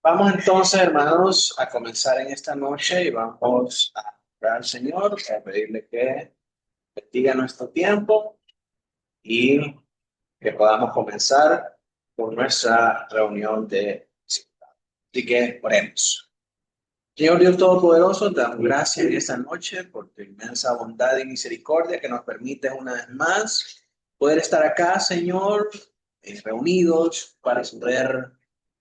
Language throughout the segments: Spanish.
Vamos entonces, hermanos, a comenzar en esta noche y vamos a orar al Señor, a pedirle que bendiga nuestro tiempo y que podamos comenzar con nuestra reunión de discipulado. Así que oremos. Señor Dios Todopoderoso, te damos gracias en esta noche por tu inmensa bondad y misericordia que nos permite una vez más poder estar acá, Señor, reunidos para poder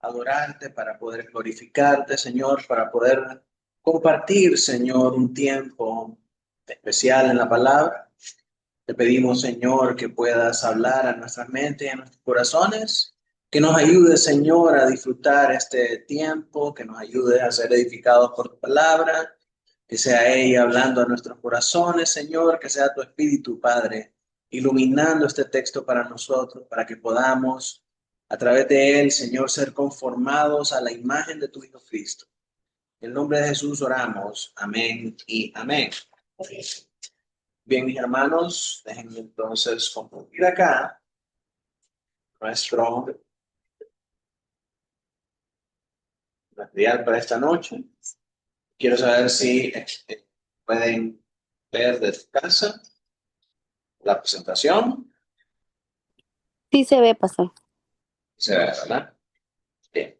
adorarte, para poder glorificarte, Señor, para poder compartir, Señor, un tiempo especial en la palabra. Te pedimos, Señor, que puedas hablar a nuestras mentes y a nuestros corazones, que nos ayude, Señor, a disfrutar este tiempo, que nos ayude a ser edificados por tu palabra, que sea ella hablando a nuestros corazones, Señor, que sea tu Espíritu, Padre, iluminando este texto para nosotros, para que podamos, a través de él, Señor, ser conformados a la imagen de tu Hijo Cristo. En el nombre de Jesús oramos. Amén y amén. Bien, mis hermanos, déjenme entonces compartir acá nuestro material para esta noche. Quiero saber si pueden ver desde casa la presentación. Sí se ve pasar. Se ve, ¿verdad? Bien.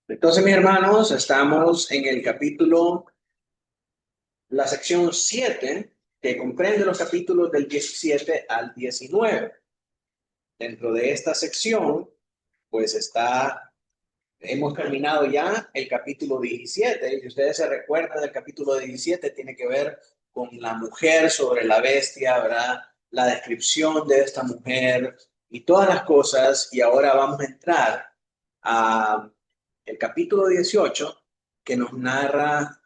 Entonces, mis hermanos, estamos en el capítulo, la sección 7, que comprende los capítulos del 17 al 19. Dentro de esta sección, pues hemos terminado ya el capítulo 17, y si ustedes se recuerdan del capítulo 17, tiene que ver con la mujer sobre la bestia, ¿verdad? La descripción de esta mujer y todas las cosas, y ahora vamos a entrar a el capítulo 18, que nos narra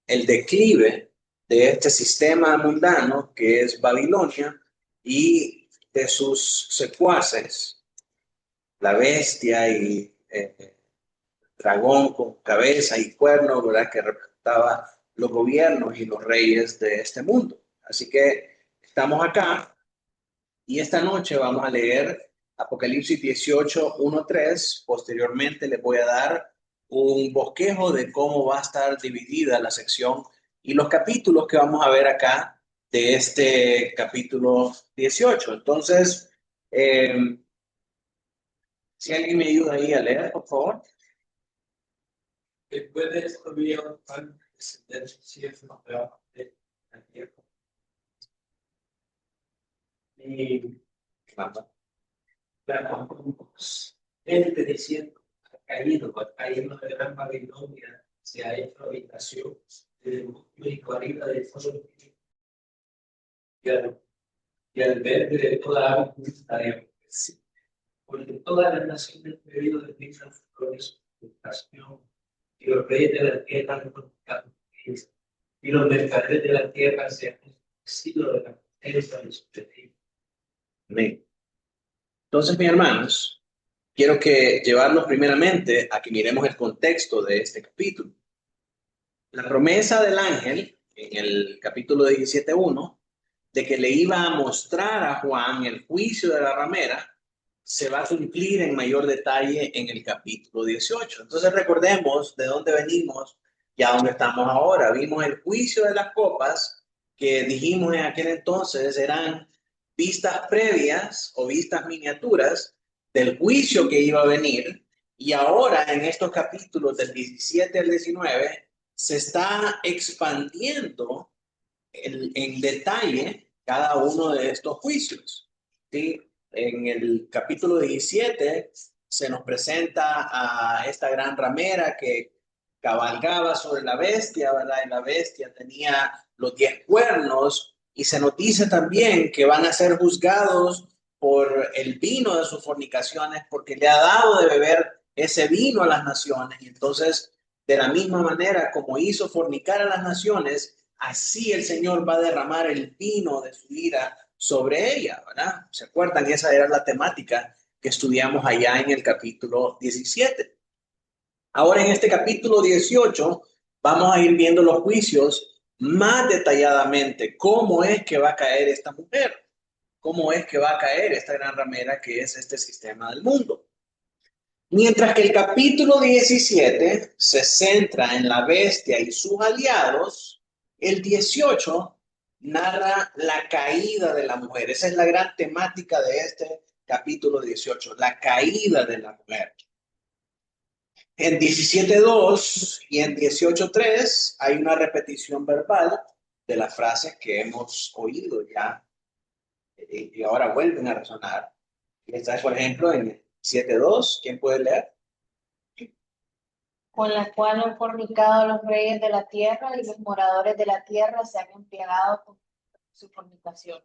el declive de este sistema mundano que es Babilonia y de sus secuaces, la bestia y dragón con cabeza y cuerno, ¿verdad? Que representaba los gobiernos y los reyes de este mundo. Así que estamos acá y esta noche vamos a leer Apocalipsis 18, 1, 3. Posteriormente les voy a dar un bosquejo de cómo va a estar dividida la sección y los capítulos que vamos a ver acá de este capítulo 18. Entonces, si alguien me ayuda ahí a leer, por favor. Después de esto había un pan descender cielo de la tierra. Y clamamos, este desierto ha caído de gran Babilonia, se ha hecho habitación del único arriba del fondo y al verde de toda agua estaremos. Porque todas las naciones han bebido de mismas flores de pasión, y los reyes de la tierra han conquistado y los mercaderes de la tierra se han sido de la potencia de su destino. Amén. Entonces, mis hermanos, quiero que llevarlos primeramente a que miremos el contexto de este capítulo. La promesa del ángel en el capítulo 17:1 de que le iba a mostrar a Juan el juicio de la ramera se va a cumplir en mayor detalle en el capítulo 18. Entonces recordemos de dónde venimos y a dónde estamos ahora. Vimos el juicio de las copas que dijimos en aquel entonces eran vistas previas o vistas miniaturas del juicio que iba a venir, y ahora en estos capítulos del 17 al 19 se está expandiendo en detalle cada uno de estos juicios. ¿Sí? En el capítulo 17 se nos presenta a esta gran ramera que cabalgaba sobre la bestia, ¿verdad? Y la bestia tenía los 10 cuernos, y se nos dice también que van a ser juzgados por el vino de sus fornicaciones, porque le ha dado de beber ese vino a las naciones. Y entonces, de la misma manera como hizo fornicar a las naciones, así el Señor va a derramar el vino de su ira sobre ella, ¿verdad? ¿Se acuerdan? Esa era la temática que estudiamos allá en el capítulo 17. Ahora en este capítulo 18 vamos a ir viendo los juicios más detalladamente. ¿Cómo es que va a caer esta mujer? ¿Cómo es que va a caer esta gran ramera que es este sistema del mundo? Mientras que el capítulo 17 se centra en la bestia y sus aliados, el 18 narra la caída de la mujer. Esa es la gran temática de este capítulo 18, la caída de la mujer. En 17.2 y en 18.3 hay una repetición verbal de las frases que hemos oído ya y ahora vuelven a resonar. Esta es, por ejemplo, en 7.2. ¿Quién puede leer? Con la cual han fornicado los reyes de la tierra y los moradores de la tierra se han embriagado con su fornicación.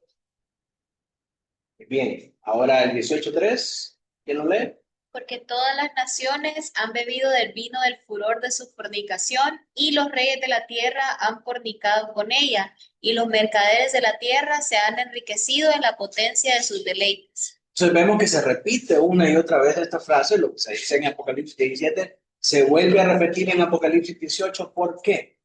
Bien, ahora el 18.3. ¿Quién lo lee? Porque todas las naciones han bebido del vino del furor de su fornicación, y los reyes de la tierra han fornicado con ella, y los mercaderes de la tierra se han enriquecido en la potencia de sus deleites. Entonces vemos que se repite una y otra vez esta frase, lo que se dice en Apocalipsis 17, se vuelve a repetir en Apocalipsis 18. ¿Por qué?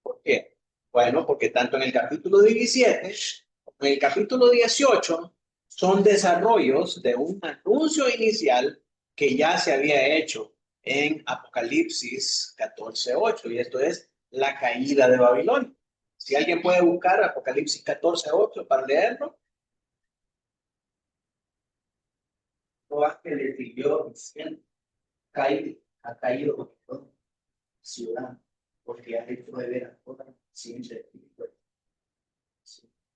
¿Por qué? Bueno, porque tanto en el capítulo 17 como en el capítulo 18 son desarrollos de un anuncio inicial que ya se había hecho en Apocalipsis 14:8, y esto es la caída de Babilonia. Si alguien puede buscar Apocalipsis 14:8 para leerlo. Joás que le siguió diciendo, ha caído Babilón, ciudad, porque ha hecho de veras toda la ciencia espiritual.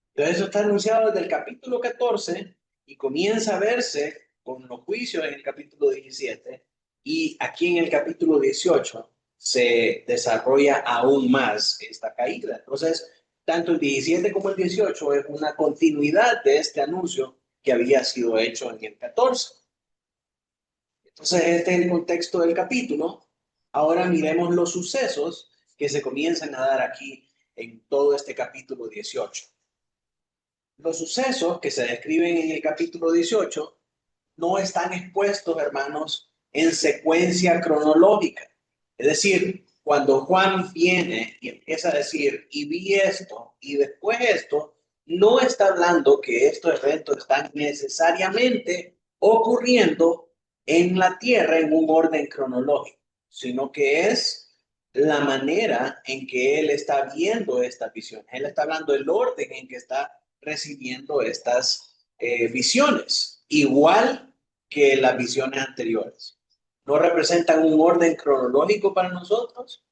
Entonces eso está anunciado desde el capítulo 14 y comienza a verse con los juicios en el capítulo 17, y aquí en el capítulo 18 se desarrolla aún más esta caída. Entonces, tanto el 17 como el 18 es una continuidad de este anuncio que había sido hecho en el 14. Entonces, este es el contexto del capítulo. Ahora miremos los sucesos que se comienzan a dar aquí en todo este capítulo 18. Los sucesos que se describen en el capítulo 18 no están expuestos, hermanos, en secuencia cronológica. Es decir, cuando Juan viene y empieza a decir, y vi esto, y después esto, no está hablando que estos eventos están necesariamente ocurriendo en la tierra en un orden cronológico, sino que es la manera en que él está viendo esta visión. Él está hablando del orden en que está recibiendo estas visiones, igual que las visiones anteriores. No representan un orden cronológico para nosotros,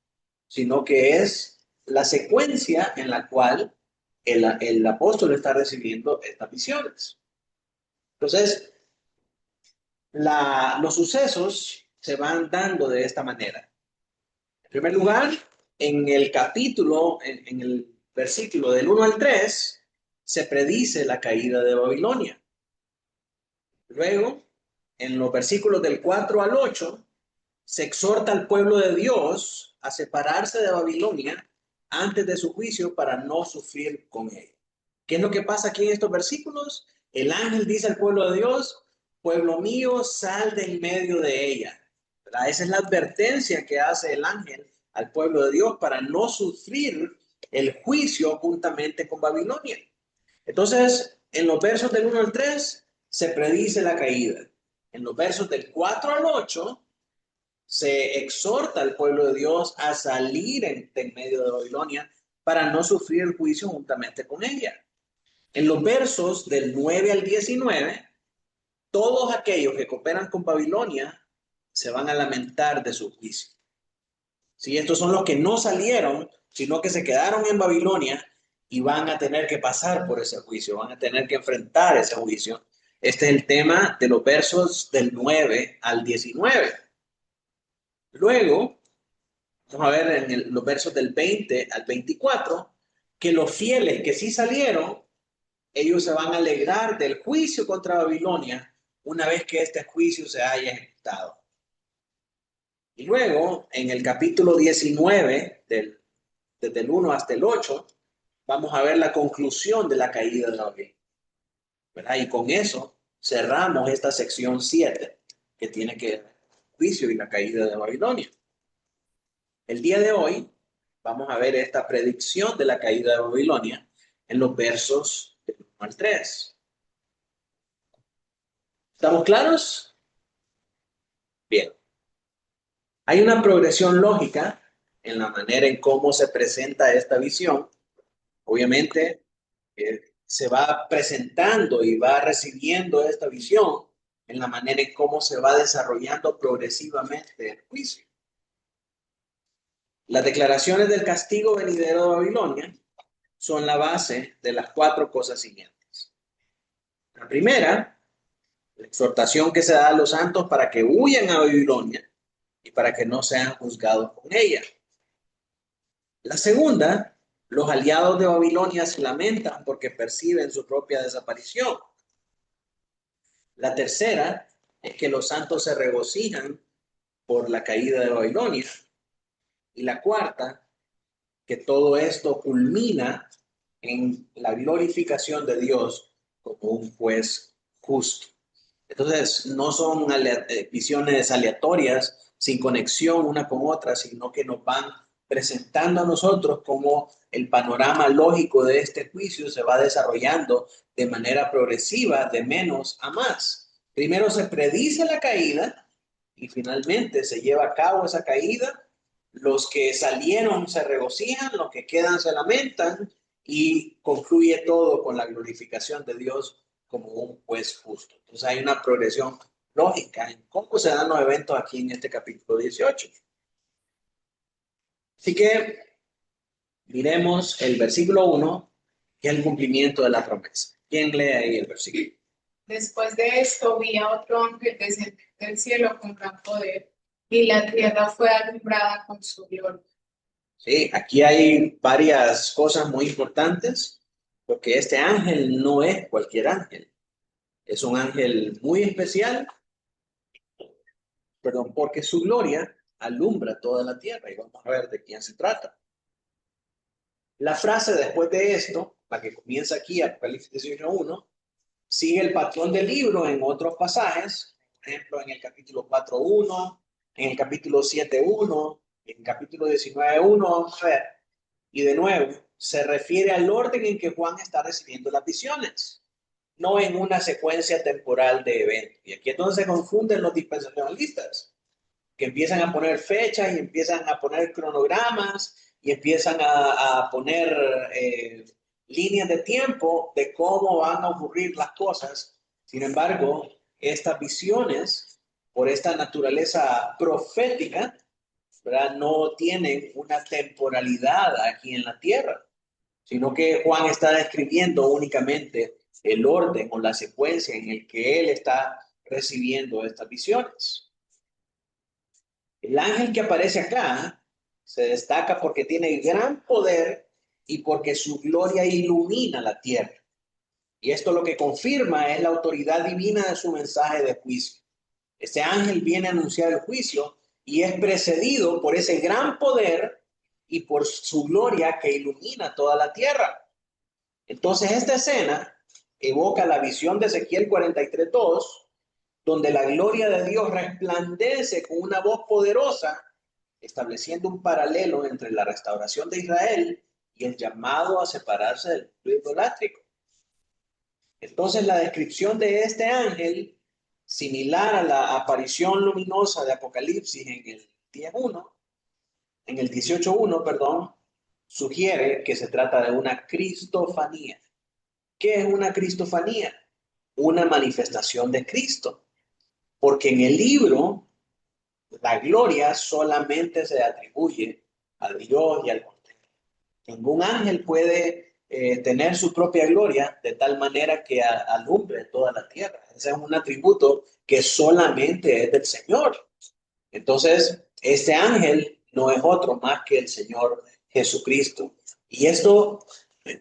sino que es la secuencia en la cual el apóstol está recibiendo estas visiones. Entonces, los sucesos se van dando de esta manera. En primer lugar, en el capítulo, en el versículo del 1 al 3, se predice la caída de Babilonia. Luego, en los versículos del 4 al 8, se exhorta al pueblo de Dios a separarse de Babilonia antes de su juicio para no sufrir con ella. ¿Qué es lo que pasa aquí en estos versículos? El ángel dice al pueblo de Dios, pueblo mío, sal de en medio de ella. ¿Verdad? Esa es la advertencia que hace el ángel al pueblo de Dios para no sufrir el juicio juntamente con Babilonia. Entonces, en los versos del 1 al 3 se predice la caída. En los versos del 4 al 8 se exhorta al pueblo de Dios a salir en medio de Babilonia para no sufrir el juicio juntamente con ella. En los versos del 9 al 19, todos aquellos que cooperan con Babilonia se van a lamentar de su juicio. Sí, estos son los que no salieron, sino que se quedaron en Babilonia y van a tener que pasar por ese juicio, van a tener que enfrentar ese juicio. Este es el tema de los versos del 9 al 19. Luego, vamos a ver en los versos del 20 al 24, que los fieles que sí salieron, ellos se van a alegrar del juicio contra Babilonia una vez que este juicio se haya ejecutado. Y luego, en el capítulo 19, desde el 1 hasta el 8, vamos a ver la conclusión de la caída de Babilonia. ¿Verdad? Y con eso cerramos esta sección 7, que tiene que ver con el juicio y la caída de Babilonia. El día de hoy vamos a ver esta predicción de la caída de Babilonia en los versos del 1 al 3. ¿Estamos claros? Bien. Hay una progresión lógica en la manera en cómo se presenta esta visión. Obviamente, se va presentando y va recibiendo esta visión en la manera en cómo se va desarrollando progresivamente el juicio. Las declaraciones del castigo venidero de Babilonia son la base de las 4 cosas siguientes. La primera, la exhortación que se da a los santos para que huyan a Babilonia y para que no sean juzgados con ella. La segunda, los aliados de Babilonia se lamentan porque perciben su propia desaparición. La tercera es que los santos se regocijan por la caída de Babilonia. Y la cuarta, que todo esto culmina en la glorificación de Dios como un juez justo. Entonces, no son visiones aleatorias, sin conexión una con otra, sino que nos van presentando a nosotros cómo el panorama lógico de este juicio se va desarrollando de manera progresiva, de menos a más. Primero se predice la caída y finalmente se lleva a cabo esa caída. Los que salieron se regocijan, los que quedan se lamentan y concluye todo con la glorificación de Dios como un juez justo. Entonces hay una progresión lógica en cómo se dan los eventos aquí en este capítulo 18. Así que miremos el versículo 1, que es el cumplimiento de la promesa. ¿Quién lee ahí el versículo? Después de esto vi a otro ángel descender del cielo con gran poder, y la tierra fue alumbrada con su gloria. Sí, aquí hay varias cosas muy importantes, porque este ángel no es cualquier ángel. Es un ángel muy especial, porque su gloria alumbra toda la tierra. Y vamos a ver de quién se trata. La frase después de esto, la que comienza aquí, Apocalipsis 18:1, sigue el patrón del libro en otros pasajes, por ejemplo, en el capítulo 4:1, en el capítulo 7:1, en el capítulo 19:1, vamos a ver. Y de nuevo, se refiere al orden en que Juan está recibiendo las visiones, no en una secuencia temporal de eventos. Y aquí entonces se confunden los dispensacionalistas, que empiezan a poner fechas y empiezan a poner cronogramas y empiezan a poner líneas de tiempo de cómo van a ocurrir las cosas. Sin embargo, estas visiones, por esta naturaleza profética, ¿verdad?, no tienen una temporalidad aquí en la tierra, sino que Juan está describiendo únicamente el orden o la secuencia en el que él está recibiendo estas visiones. El ángel que aparece acá se destaca porque tiene gran poder y porque su gloria ilumina la tierra. Y esto lo que confirma es la autoridad divina de su mensaje de juicio. Este ángel viene a anunciar el juicio y es precedido por ese gran poder y por su gloria que ilumina toda la tierra. Entonces esta escena evoca la visión de Ezequiel 43:2, donde la gloria de Dios resplandece con una voz poderosa, estableciendo un paralelo entre la restauración de Israel y el llamado a separarse del culto idolátrico. Entonces la descripción de este ángel, similar a la aparición luminosa de Apocalipsis en el 10:1, en el 18:1, perdón, sugiere que se trata de una cristofanía. ¿Qué es una cristofanía? Una manifestación de Cristo. Porque en el libro, la gloria solamente se atribuye a Dios y al Cordero. Ningún ángel puede tener su propia gloria de tal manera que alumbre toda la tierra. Ese es un atributo que solamente es del Señor. Entonces, este ángel no es otro más que el Señor Jesucristo. Y esto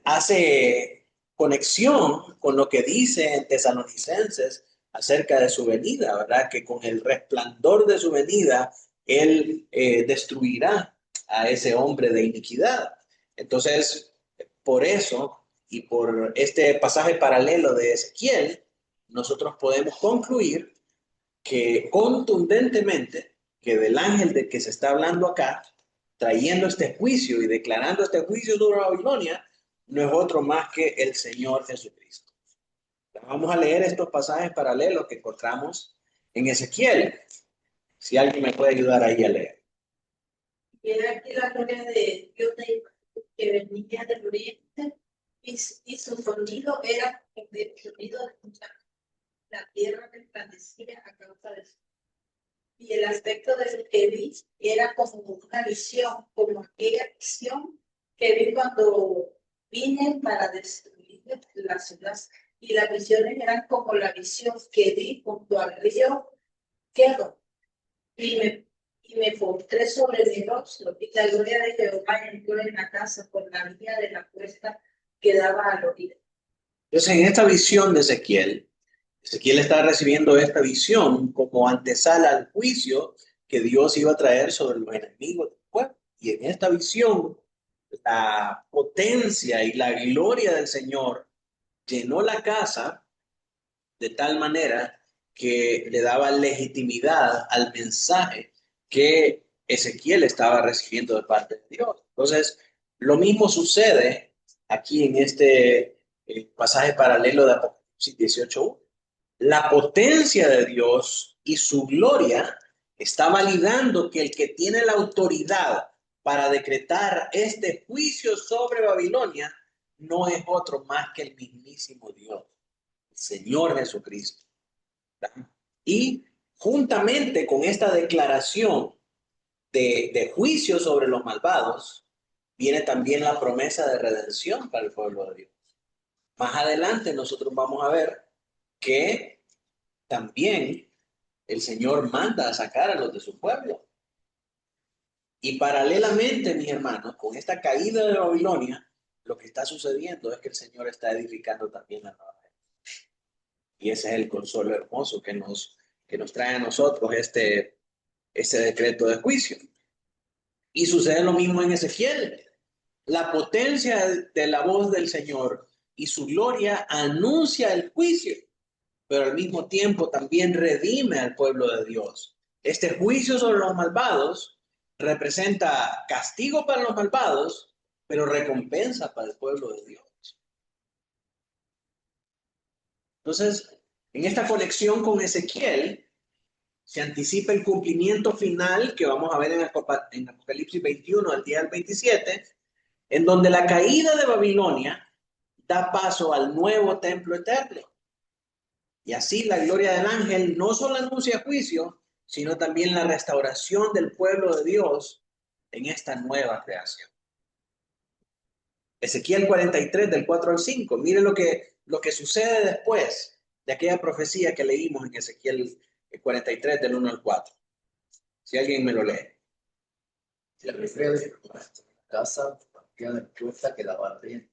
hace conexión con lo que dice en Tesalonicenses acerca de su venida, ¿verdad? Que con el resplandor de su venida, Él destruirá a ese hombre de iniquidad. Entonces, por eso y por este pasaje paralelo de Ezequiel, nosotros podemos concluir que contundentemente que del ángel de que se está hablando acá, trayendo este juicio y declarando este juicio sobre Babilonia, no es otro más que el Señor Jesucristo. Vamos a leer estos pasajes paralelos que encontramos en Ezequiel. Si alguien me puede ayudar ahí a leer. Y era aquí la gloria de Dios que venía del oriente y su sonido era el sonido de mucha. La tierra resplandecía a causa de eso. Y el aspecto del que vi era como una visión, como aquella visión que vi cuando vine para destruir la ciudad. Y las visiones eran como la visión que vi junto al río Quedo. Y me postré sobre mi rostro, y la gloria de Jehová entró en la casa por la vía de la puerta que daba al oriente. Entonces, en esta visión de Ezequiel, Ezequiel está recibiendo esta visión como antesala al juicio que Dios iba a traer sobre los enemigos del pueblo. Y en esta visión, la potencia y la gloria del Señor llenó la casa de tal manera que le daba legitimidad al mensaje que Ezequiel estaba recibiendo de parte de Dios. Entonces, lo mismo sucede aquí en este pasaje paralelo de Apocalipsis 18:1. La potencia de Dios y su gloria está validando que el que tiene la autoridad para decretar este juicio sobre Babilonia no es otro más que el mismísimo Dios, el Señor Jesucristo. ¿Verdad? Y juntamente con esta declaración de juicio sobre los malvados, viene también la promesa de redención para el pueblo de Dios. Más adelante nosotros vamos a ver que también el Señor manda a sacar a los de su pueblo. Y paralelamente, mis hermanos, con esta caída de Babilonia, lo que está sucediendo es que el Señor está edificando también la nueva era. Y ese es el consuelo hermoso que nos trae a nosotros este decreto de juicio. Y sucede lo mismo en Ezequiel. La potencia de la voz del Señor y su gloria anuncia el juicio, pero al mismo tiempo también redime al pueblo de Dios. Este juicio sobre los malvados representa castigo para los malvados, pero recompensa para el pueblo de Dios. Entonces, en esta conexión con Ezequiel, se anticipa el cumplimiento final que vamos a ver en Apocalipsis 21 al día del 27, en donde la caída de Babilonia da paso al nuevo templo eterno. Y así la gloria del ángel no solo anuncia juicio, sino también la restauración del pueblo de Dios en esta nueva creación. Ezequiel 43 del 4 al 5. Mire lo que sucede después de aquella profecía que leímos en Ezequiel 43 del 1 al 4. Si alguien me lo lee. Se refiere a la casa partida de puerta que daba al oriente.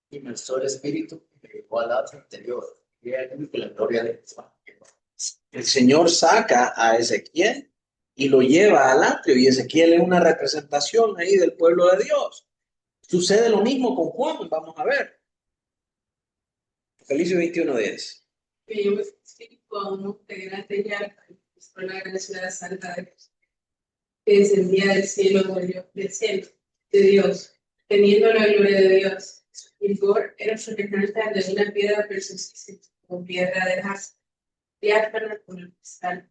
Y me alzó el espíritu y me llevó al atrio interior. Y aquí que la gloria de Jehová. El Señor saca a Ezequiel y lo lleva al atrio, y Ezequiel es una representación ahí del pueblo de Dios. Sucede lo mismo con Juan, vamos a ver. Apocalipsis 21:10. Que llevó ese espíritu a un monte grande y alto, y mostró la gran ciudad santa de Dios, que descendía del cielo de Dios, teniendo la gloria de Dios. Su fulgor era semejante al de una piedra preciosísima, con piedra de jaspe, diáfana con el cristal.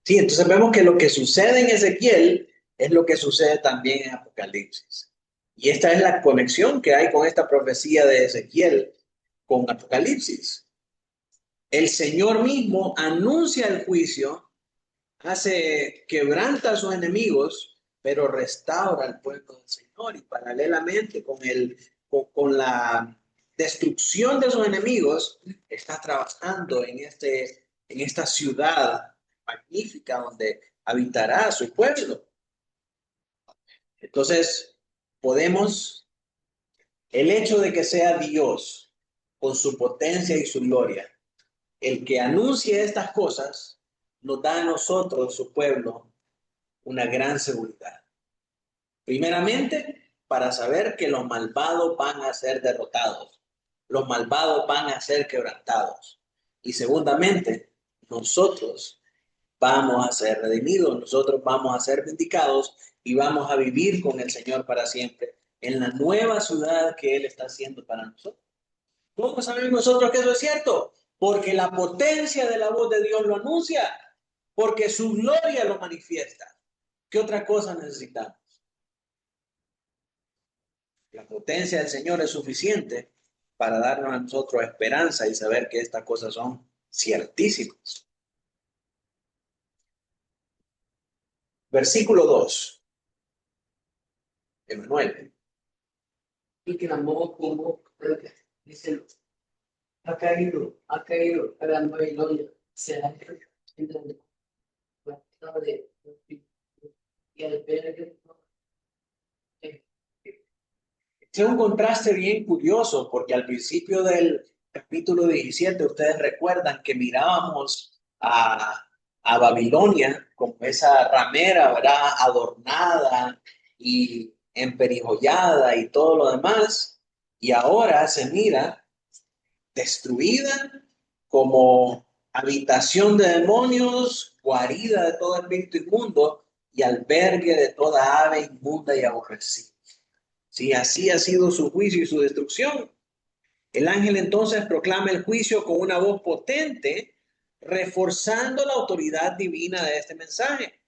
Sí, entonces vemos que lo que sucede en Ezequiel es lo que sucede también en Apocalipsis. Y esta es la conexión que hay con esta profecía de Ezequiel con Apocalipsis. El Señor mismo anuncia el juicio, quebranta a sus enemigos, pero restaura al pueblo del Señor. Y paralelamente con la destrucción de sus enemigos, está trabajando en esta ciudad magnífica donde habitará su pueblo. Entonces, el hecho de que sea Dios con su potencia y su gloria, el que anuncie estas cosas, nos da a nosotros, su pueblo, una gran seguridad. Primeramente, para saber que los malvados van a ser derrotados, los malvados van a ser quebrantados. Y segundamente, nosotros vamos a ser redimidos, nosotros vamos a ser vindicados y vamos a vivir con el Señor para siempre en la nueva ciudad que Él está haciendo para nosotros. ¿Cómo sabemos nosotros que eso es cierto? Porque la potencia de la voz de Dios lo anuncia, porque su gloria lo manifiesta. ¿Qué otra cosa necesitamos? La potencia del Señor es suficiente para darnos a nosotros esperanza y saber que estas cosas son ciertísimas. Versículo 2. Emanuel. Y clamó como dice, ha caído gran Babilonia, se ha hecho en el cuarto de y albergue. Este es un contraste bien curioso porque al principio del capítulo 17 ustedes recuerdan que mirábamos a Babilonia como esa ramera, ¿verdad? Adornada y emperijollada y todo lo demás, y ahora se mira destruida como habitación de demonios, guarida de todo espíritu inmundo y albergue de toda ave inmunda y aborrecida. Sí, así ha sido su juicio y su destrucción. El ángel entonces proclama el juicio con una voz potente, reforzando la autoridad divina de este mensaje,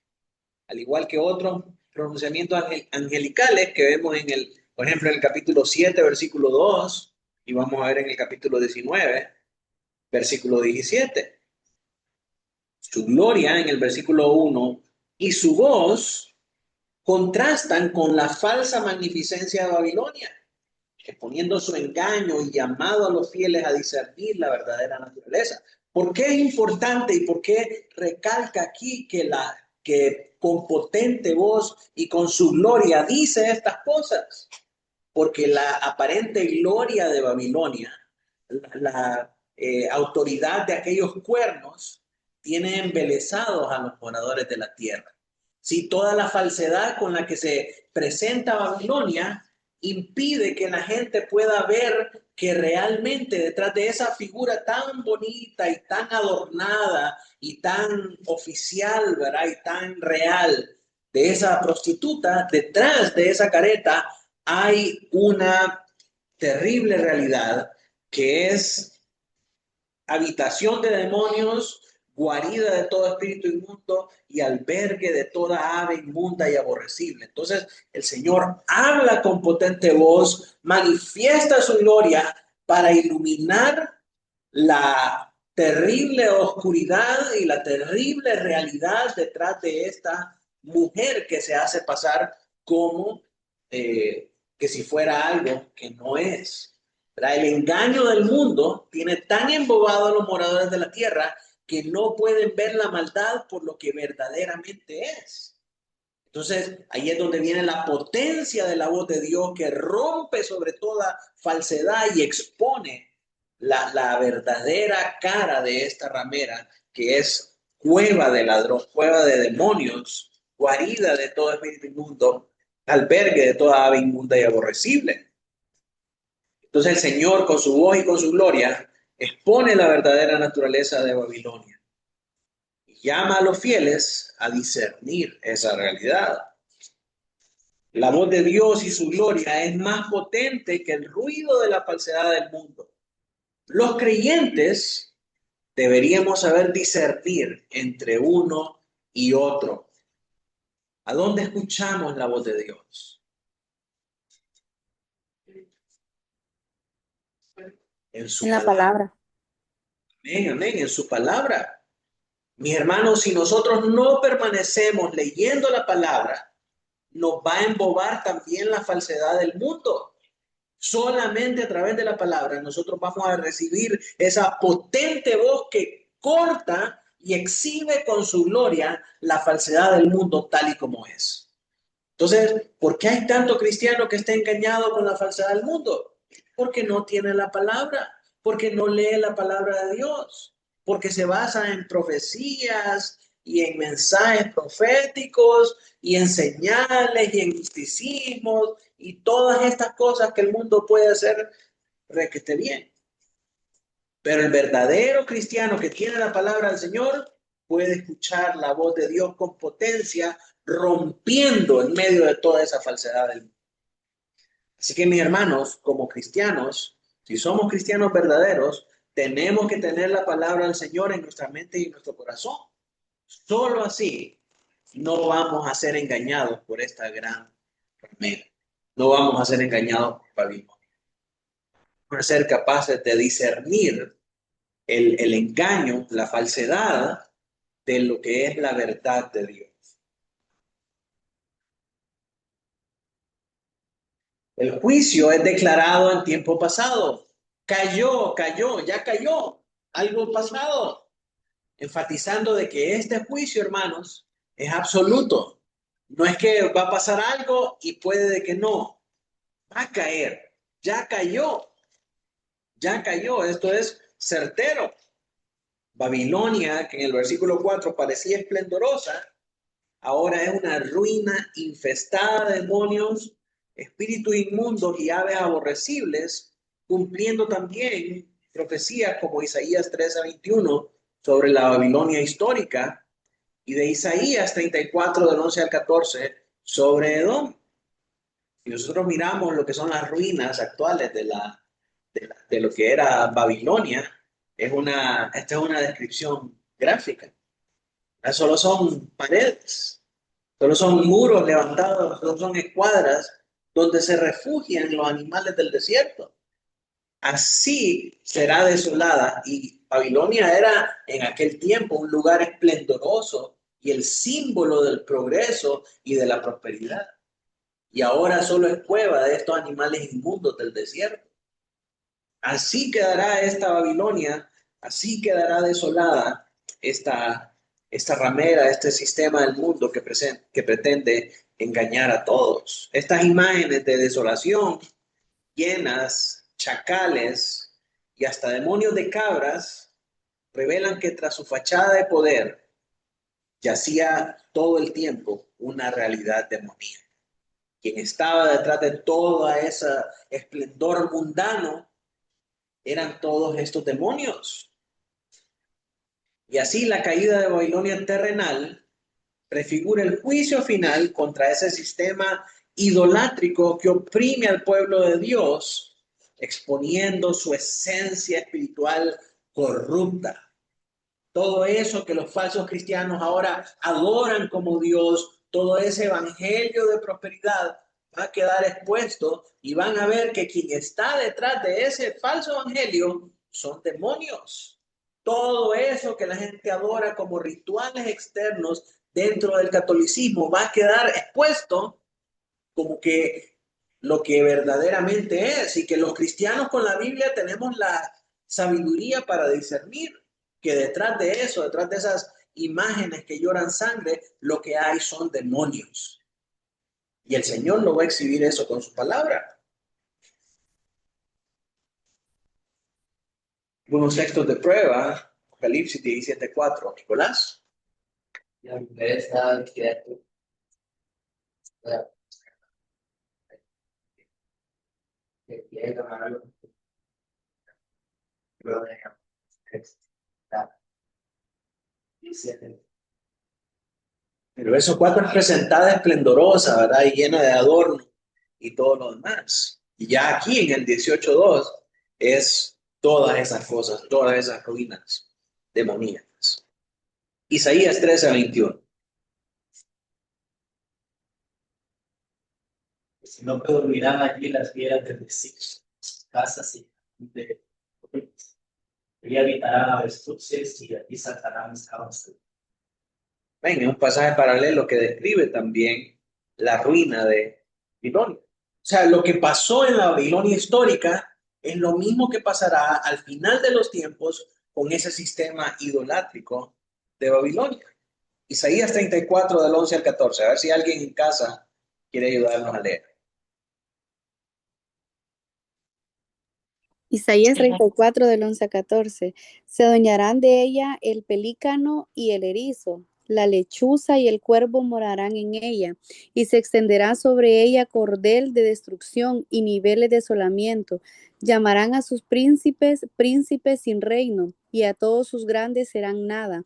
al igual que otros pronunciamientos angelicales que vemos por ejemplo, en el capítulo 7, versículo 2, y vamos a ver en el capítulo 19, versículo 17. Su gloria en el versículo 1 y su voz contrastan con la falsa magnificencia de Babilonia, exponiendo su engaño y llamado a los fieles a discernir la verdadera naturaleza. ¿Por qué es importante y por qué recalca aquí que con potente voz y con su gloria dice estas cosas? Porque la aparente gloria de Babilonia, la autoridad de aquellos cuernos, tiene embelesados a los moradores de la tierra. Si toda la falsedad con la que se presenta Babilonia impide que la gente pueda ver que realmente detrás de esa figura tan bonita y tan adornada y tan oficial, ¿verdad? Y tan real de esa prostituta, detrás de esa careta hay una terrible realidad que es habitación de demonios, guarida de todo espíritu inmundo y albergue de toda ave inmunda y aborrecible. Entonces el Señor habla con potente voz, manifiesta su gloria para iluminar la terrible oscuridad y la terrible realidad detrás de esta mujer que se hace pasar como que si fuera algo que no es. El engaño del mundo tiene tan embobado a los moradores de la tierra que no pueden ver la maldad por lo que verdaderamente es. Entonces, ahí es donde viene la potencia de la voz de Dios que rompe sobre toda falsedad y expone la verdadera cara de esta ramera, que es cueva de ladrón, cueva de demonios, guarida de todo espíritu inmundo, albergue de toda ave inmunda y aborrecible. Entonces el Señor con su voz y con su gloria expone la verdadera naturaleza de Babilonia y llama a los fieles a discernir esa realidad. La voz de Dios y su gloria es más potente que el ruido de la falsedad del mundo. Los creyentes deberíamos saber discernir entre uno y otro. ¿A dónde escuchamos la voz de Dios? En su En la palabra. Amén, amén, en su palabra. Mis hermanos, si nosotros no permanecemos leyendo la palabra, nos va a embobar también la falsedad del mundo. Solamente a través de la palabra nosotros vamos a recibir esa potente voz que corta y exhibe con su gloria la falsedad del mundo tal y como es. Entonces, ¿por qué hay tanto cristiano que está engañado con la falsedad del mundo? Porque no tiene la palabra, porque no lee la palabra de Dios, porque se basa en profecías y en mensajes proféticos y en señales y en misticismos y todas estas cosas que el mundo puede hacer requete bien. Pero el verdadero cristiano que tiene la palabra del Señor puede escuchar la voz de Dios con potencia, rompiendo en medio de toda esa falsedad del mundo. Así que mis hermanos, como cristianos, si somos cristianos verdaderos, tenemos que tener la palabra del Señor en nuestra mente y en nuestro corazón. Solo así no vamos a ser engañados por esta gran ramera. no vamos a ser engañados por Babilonia. Vamos a ser capaces de discernir el engaño, la falsedad de lo que es la verdad de Dios. El juicio es declarado en tiempo pasado. Cayó, ya cayó. Algo pasado. Enfatizando de que este juicio, hermanos, es absoluto. No es que va a pasar algo y puede de que no. Va a caer. Ya cayó. Ya cayó. Esto es certero. Babilonia, que en el versículo 4 parecía esplendorosa, ahora es una ruina infestada de demonios, espíritus inmundos y aves aborrecibles, cumpliendo también profecías como Isaías 13:21 sobre la Babilonia histórica y de Isaías 34 del 11 al 14 sobre Edom. Y nosotros miramos lo que son las ruinas actuales de lo que era Babilonia, esta es una descripción gráfica. Solo son paredes, solo son muros levantados, solo son escuadras donde se refugian los animales del desierto. Así será desolada. Y Babilonia era en aquel tiempo un lugar esplendoroso y el símbolo del progreso y de la prosperidad. Y ahora solo es cueva de estos animales inmundos del desierto. Así quedará esta Babilonia, así quedará desolada esta ramera, este sistema del mundo que pretende engañar a todos. Estas imágenes de desolación, llenas, chacales y hasta demonios de cabras revelan que tras su fachada de poder yacía todo el tiempo una realidad demoníaca. Quien estaba detrás de todo ese esplendor mundano eran todos estos demonios. Y así la caída de Babilonia terrenal prefigura el juicio final contra ese sistema idolátrico que oprime al pueblo de Dios, exponiendo su esencia espiritual corrupta. Todo eso que los falsos cristianos ahora adoran como Dios, todo ese evangelio de prosperidad va a quedar expuesto y van a ver que quien está detrás de ese falso evangelio son demonios. Todo eso que la gente adora como rituales externos dentro del catolicismo va a quedar expuesto como que lo que verdaderamente es, y que los cristianos con la Biblia tenemos la sabiduría para discernir que detrás de eso, detrás de esas imágenes que lloran sangre, lo que hay son demonios. Y el Señor lo va a exhibir eso con su palabra. Algunos textos de prueba, Apocalipsis 17:4. Nicolás. Y aunque está quieto, que llega a algo, pero Pero eso 4 es presentada esplendorosa, ¿verdad? Y llena de adorno y todo lo demás. Y ya aquí en el 18:2 es todas esas cosas, todas esas ruinas demoníacas. Isaías 13:21. si no dormirán allí las fieras del desierto, casas y de allí habitarán avestruces y allí saltarán escamas. Ven, es un pasaje paralelo que describe también la ruina de Babilonia. O sea, lo que pasó en la Babilonia histórica es lo mismo que pasará al final de los tiempos con ese sistema idolátrico de Babilonia. Isaías 34 del 11 al 14. A ver si alguien en casa quiere ayudarnos a leer. Isaías 34 del 11 a 14. Se adueñarán de ella el pelícano y el erizo, la lechuza y el cuervo morarán en ella, y se extenderá sobre ella cordel de destrucción y niveles de asolamiento. Llamarán a sus príncipes, príncipes sin reino, y a todos sus grandes serán nada.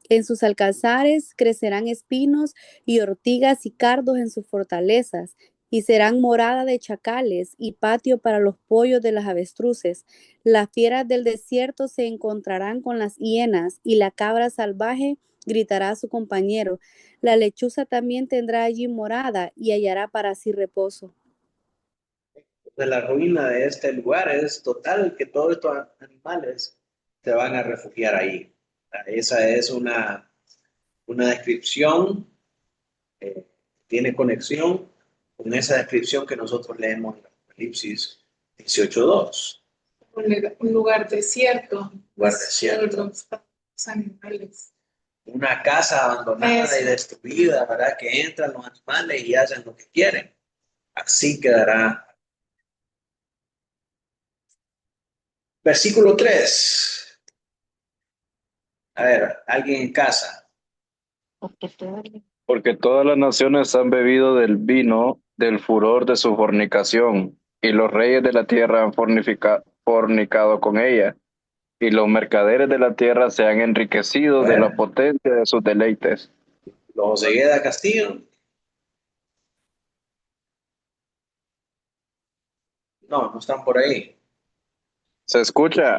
En sus alcazares crecerán espinos y ortigas y cardos en sus fortalezas, y serán morada de chacales y patio para los pollos de las avestruces. Las fieras del desierto se encontrarán con las hienas, y la cabra salvaje gritará a su compañero. La lechuza también tendrá allí morada y hallará para sí reposo. de la ruina de este lugar es total, que todos estos animales se van a refugiar ahí. Esa es una descripción, tiene conexión con esa descripción que nosotros leemos en Apocalipsis 18:2. Un lugar desierto. Lugar desierto. Los animales. Una casa abandonada y destruida, ¿verdad? Que entran los animales y hacen lo que quieren. Así quedará. Versículo 3. A ver, alguien en casa. Porque todas las naciones han bebido del vino del furor de su fornicación, y los reyes de la tierra han fornicado con ella, y los mercaderes de la tierra se han enriquecido de la potencia de sus deleites. Los Osegueda Castillo. No están por ahí. ¿Se escucha?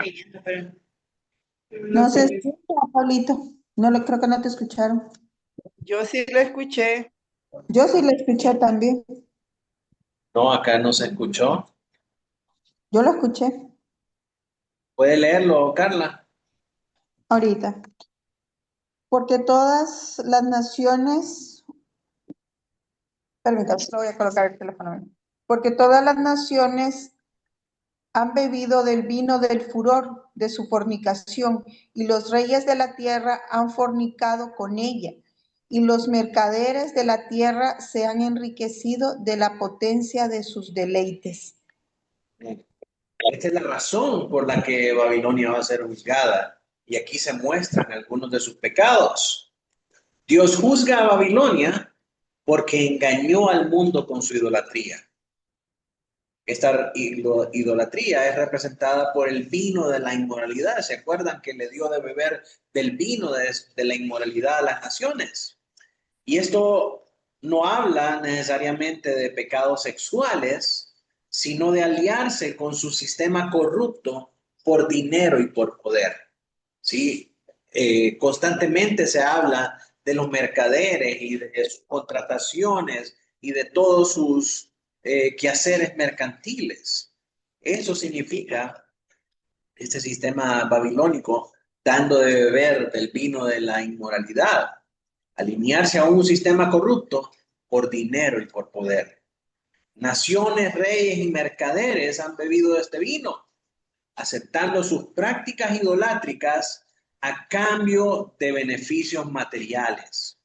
No se escucha, Pablito. Creo que no te escucharon. Yo sí lo escuché. Yo sí lo escuché también. No, acá no se escuchó. Yo lo escuché ¿Puede leerlo, Carla? ahorita. Porque todas las naciones, permítame, solo voy a colocar el teléfono. Porque todas las naciones han bebido del vino del furor de su fornicación, y los reyes de la tierra han fornicado con ella, y los mercaderes de la tierra se han enriquecido de la potencia de sus deleites. Esta es la razón por la que Babilonia va a ser juzgada. Y aquí se muestran algunos de sus pecados. Dios juzga a Babilonia porque engañó al mundo con su idolatría. Esta idolatría es representada por el vino de la inmoralidad. ¿Se acuerdan que le dio de beber del vino de la inmoralidad a las naciones? Y esto no habla necesariamente de pecados sexuales, sino de aliarse con su sistema corrupto por dinero y por poder. ¿Sí? Constantemente se habla de los mercaderes y de sus contrataciones y de todos sus quehaceres mercantiles. Eso significa este sistema babilónico dando de beber del vino de la inmoralidad, alinearse a un sistema corrupto por dinero y por poder. Naciones, reyes y mercaderes han bebido de este vino, aceptando sus prácticas idolátricas a cambio de beneficios materiales,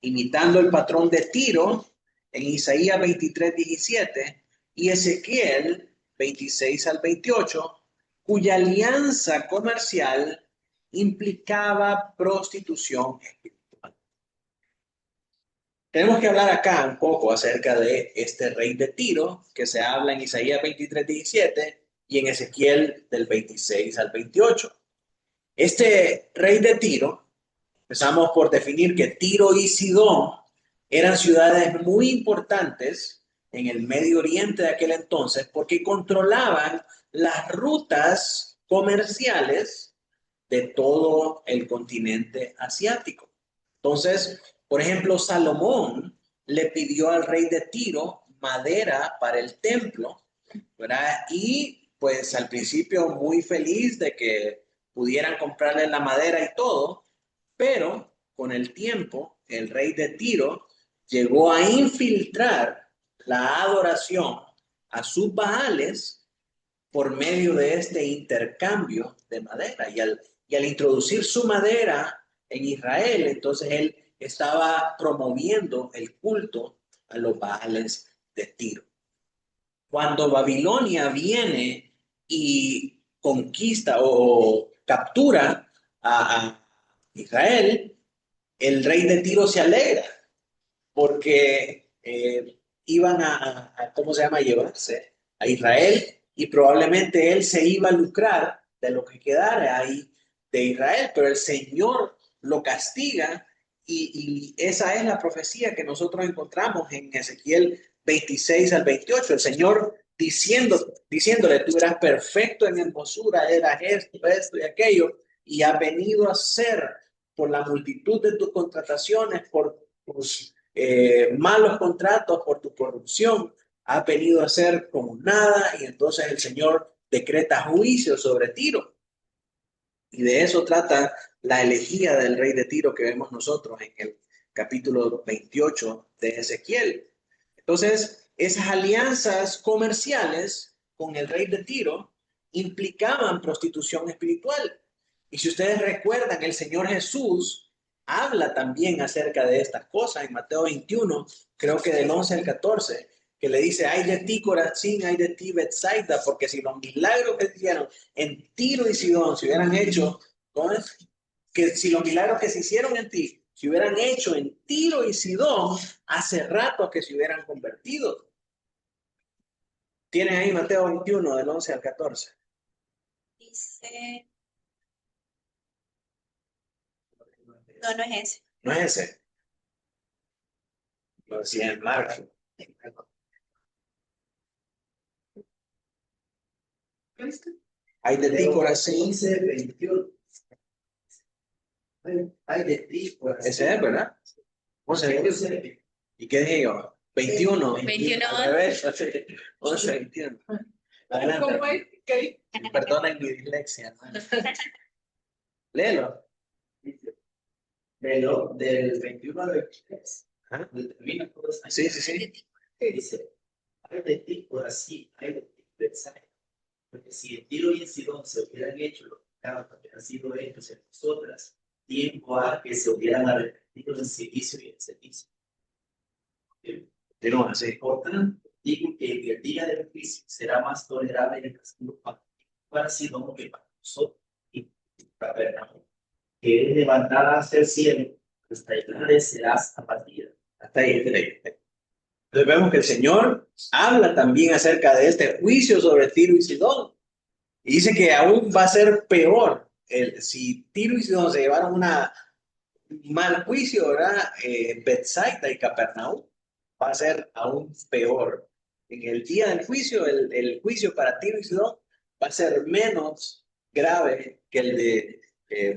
imitando el patrón de Tiro en Isaías 23:17 y Ezequiel 26-28, cuya alianza comercial implicaba prostitución espiritual. Tenemos que hablar acá un poco acerca de este rey de Tiro, que se habla en Isaías 23:17 y en Ezequiel del 26-28. Este rey de Tiro, empezamos por definir que Tiro y Sidón eran ciudades muy importantes en el Medio Oriente de aquel entonces porque controlaban las rutas comerciales de todo el continente asiático. Entonces, por ejemplo, Salomón le pidió al rey de Tiro madera para el templo, ¿verdad? Y pues al principio muy feliz de que pudieran comprarle la madera y todo, pero con el tiempo el rey de Tiro llegó a infiltrar la adoración a sus baales por medio de este intercambio de madera. Y al introducir su madera en Israel, entonces él estaba promoviendo el culto a los baales de Tiro. Cuando Babilonia viene y conquista o captura a Israel, el rey de Tiro se alegra porque iban ¿cómo se llama?, llevarse a Israel y probablemente él se iba a lucrar de lo que quedara ahí de Israel, pero el Señor lo castiga y esa es la profecía que nosotros encontramos en Ezequiel 26-28, el Señor diciéndole, tú eras perfecto en hermosura, eras esto y aquello, y has venido a ser por la multitud de tus contrataciones, por tus malos contratos, por tu corrupción, ha venido a ser como nada, y entonces el Señor decreta juicio sobre Tiro. Y de eso trata la elegía del rey de Tiro que vemos nosotros en el capítulo 28 de Ezequiel. Entonces, esas alianzas comerciales con el rey de Tiro implicaban prostitución espiritual. Y si ustedes recuerdan, el Señor Jesús habla también acerca de estas cosas en Mateo 21, creo que del 11 al 14, que le dice, ay de ti Corazín, ay de ti Betsaida, porque si los milagros que hicieron en Tiro y Sidón se hubieran hecho, ¿no es? Que si los milagros que se hicieron en ti se hubieran hecho en Tiro y Sidón, hace rato que se hubieran convertido. Tienen ahí Mateo 21, del 11 al 14. Dice, no, no es ese. No es ese. Lo decía en Marcos. Hay de ti, Corazín. 21. Hay de ti, Corazín. Ese es, ¿verdad? 11. ¿Y qué dije yo? 21. 21. Al revés. 11, 21. Adelante. ¿Cómo es? ¿Qué? Perdonen mi dislexia. Léelo. Del 21 al 23. Ajá. Termina todo eso. Sí, sí, sí. Dice, hay de ti, Corazín, hay de ti, Betsaida. Porque si en Tiro y en Sidón se hubieran hecho lo que habían sido hechos en nosotras, tiempo a que se hubieran arrepentido en silicio y en ceniza. Continúa así. Por tanto, digo que en el día del juicio será más tolerable el castigo para Sidón que para nosotros y para Capernaum, que es levantada hacia el cielo, hasta el serás abatida. Hasta ahí. Entonces vemos que el Señor habla también acerca de este juicio sobre Tiro y Sidón. Y dice que aún va a ser peor. Si Tiro y Sidón se llevaron un mal juicio, ¿verdad? Betsaida y Capernaum va a ser aún peor. En el día del juicio, el juicio para Tiro y Sidón va a ser menos grave que el de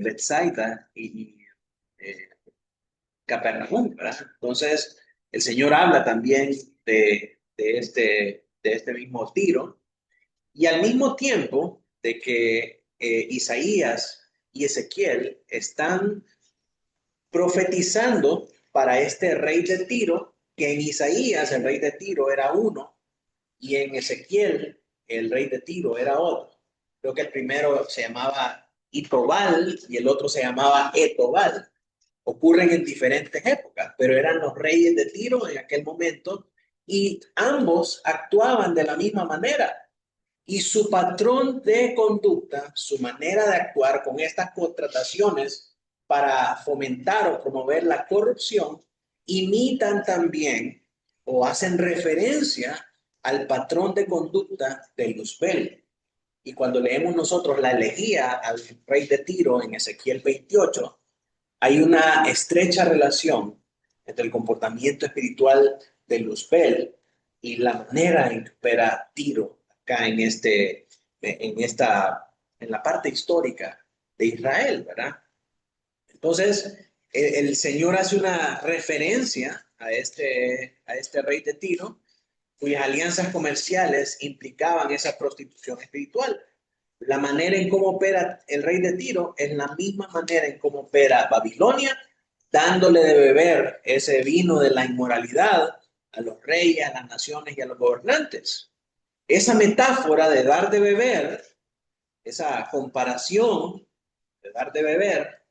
Betsaida y Capernaum, ¿verdad? Entonces, el Señor habla también de este mismo Tiro, y al mismo tiempo de que Isaías y Ezequiel están profetizando para este rey de Tiro, que en Isaías el rey de Tiro era uno y en Ezequiel el rey de Tiro era otro. Creo que el primero se llamaba Itobal y el otro se llamaba Etobal. Ocurren en diferentes épocas, pero eran los reyes de Tiro en aquel momento y ambos actuaban de la misma manera. Y su patrón de conducta, su manera de actuar con estas contrataciones para fomentar o promover la corrupción, imitan también o hacen referencia al patrón de conducta de Luzbel. Y cuando leemos nosotros la elegía al rey de Tiro en Ezequiel 28, hay una estrecha relación entre el comportamiento espiritual de Luzbel y la manera en que opera Tiro acá en la parte histórica de Israel, ¿verdad? Entonces, el Señor hace una referencia a este rey de Tiro, cuyas alianzas comerciales implicaban esa prostitución espiritual. La manera en cómo opera el rey de Tiro es la misma manera en cómo opera Babilonia, dándole de beber ese vino de la inmoralidad a los reyes, a las naciones y a los gobernantes. Esa metáfora de dar de beber, esa comparación de dar de beber,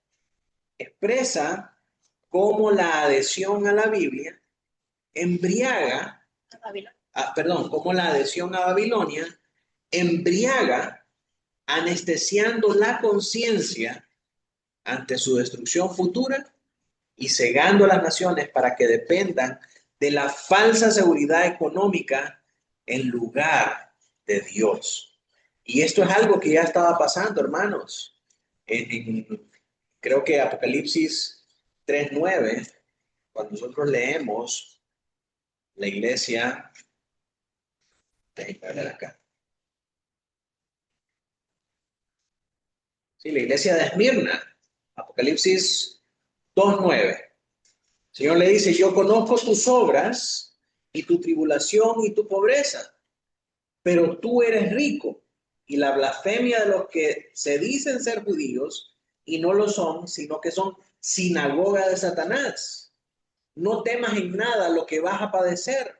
expresa cómo la adhesión a la Biblia embriaga, cómo la adhesión a Babilonia embriaga, anestesiando la conciencia ante su destrucción futura y cegando a las naciones para que dependan de la falsa seguridad económica en lugar de Dios. Y esto es algo que ya estaba pasando, hermanos. Creo que Apocalipsis 3:9, cuando nosotros leemos la iglesia, déjenme ver acá. Sí, la iglesia de Esmirna, Apocalipsis 2:9. El Señor le dice, yo conozco tus obras y tu tribulación y tu pobreza, pero tú eres rico. Y la blasfemia de los que se dicen ser judíos y no lo son, sino que son sinagoga de Satanás. No temas en nada lo que vas a padecer.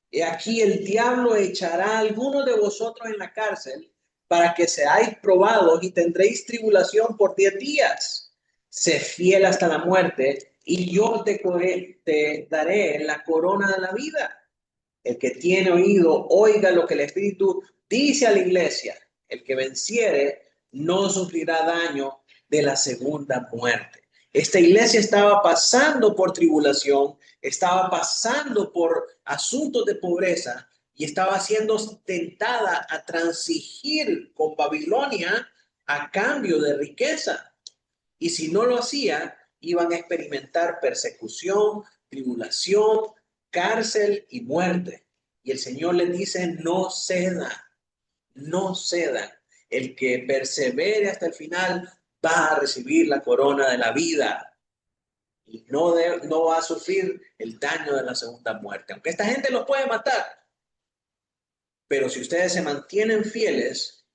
He aquí el diablo echará a algunos de vosotros en la cárcel para que seáis probados y tendréis tribulación por 10 días. Sé fiel hasta la muerte y yo te daré la corona de la vida. El que tiene oído, oiga lo que el Espíritu dice a la iglesia. El que venciere no sufrirá daño de la segunda muerte. Esta iglesia estaba pasando por tribulación, estaba pasando por asuntos de pobreza y estaba siendo tentada a transigir con Babilonia a cambio de riqueza. Y si no lo hacía, iban a experimentar persecución, tribulación, cárcel y muerte. Y el Señor les dice, no cedan, no cedan. El que persevere hasta el final va a recibir la corona de la vida y no va a sufrir el daño de la segunda muerte. Aunque esta gente los puede matar, pero si ustedes se mantienen fieles,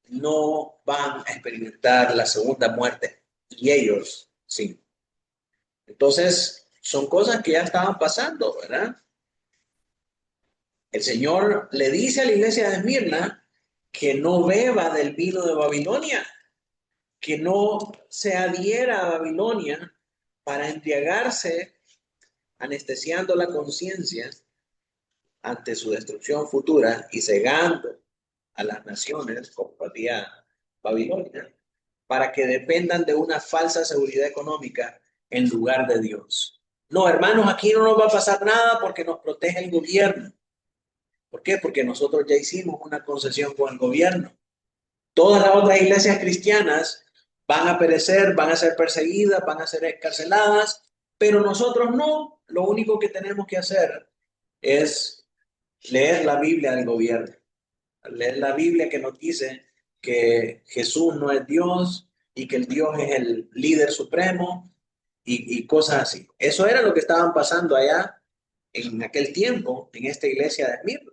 no van a experimentar la segunda muerte y ellos sí. Entonces, son cosas que ya estaban pasando, ¿verdad? El Señor le dice a la iglesia de Esmirna que no beba del vino de Babilonia, que no se adhiera a Babilonia para embriagarse, anestesiando la conciencia ante su destrucción futura y cegando a las naciones como hacía Babilonia, para que dependan de una falsa seguridad económica en lugar de Dios. No, hermanos, aquí no nos va a pasar nada porque nos protege el gobierno. ¿Por qué? Porque nosotros ya hicimos una concesión con el gobierno. Todas las otras iglesias cristianas van a perecer, van a ser perseguidas, van a ser encarceladas, pero nosotros no. Lo único que tenemos que hacer es leer la Biblia del gobierno. Leer la Biblia que nos dice que Jesús no es Dios y que el Dios es el líder supremo y cosas así. Eso era lo que estaban pasando allá en aquel tiempo en esta iglesia de Esmirna.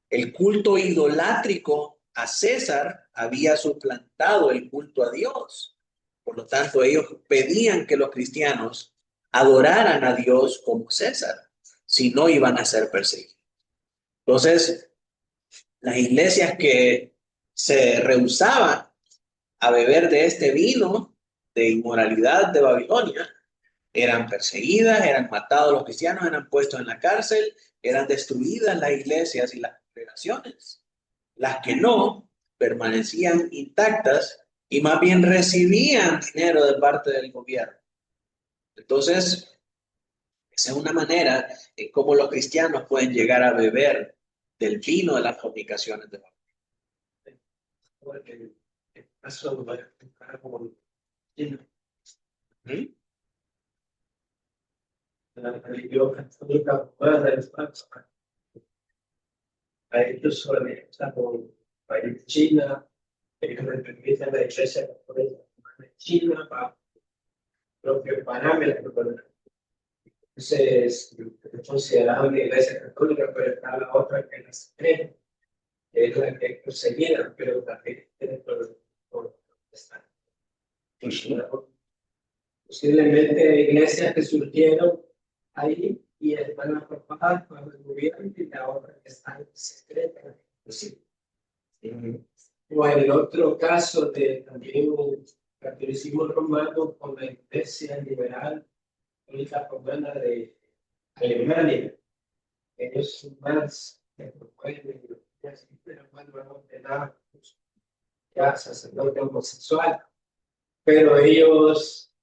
El culto idolátrico a César había suplantado el culto a Dios. Por lo tanto, ellos pedían que los cristianos adoraran a Dios como César, si no iban a ser perseguidos. Entonces, las iglesias que se rehusaban a beber de este vino de inmoralidad de Babilonia eran perseguidas, eran matados los cristianos, eran puestos en la cárcel, eran destruidas las iglesias y las congregaciones. Las que no permanecían intactas y más bien recibían dinero de parte del gobierno. Entonces, esa es una manera en cómo los cristianos pueden llegar a beber del vino de las fornicaciones de Babilonia. La religión católica puede ser española. Ellos solamente están por el país de China, ellos le permiten la iglesia católica de China, para propio parámetro. Entonces, es considerada una iglesia católica, pero está la otra que es la extrema, que es la que es perseguida, pero también dentro de esta. Posiblemente iglesias que surgieron ahí y están aprobadas por el gobierno y la otra que está en secreta. O el otro caso de también el catolicismo romano con la iglesia liberal católica romana de Alemania. Ellos son más que promueven pero bueno, no ordenar ya sacerdote homosexual, pero ellos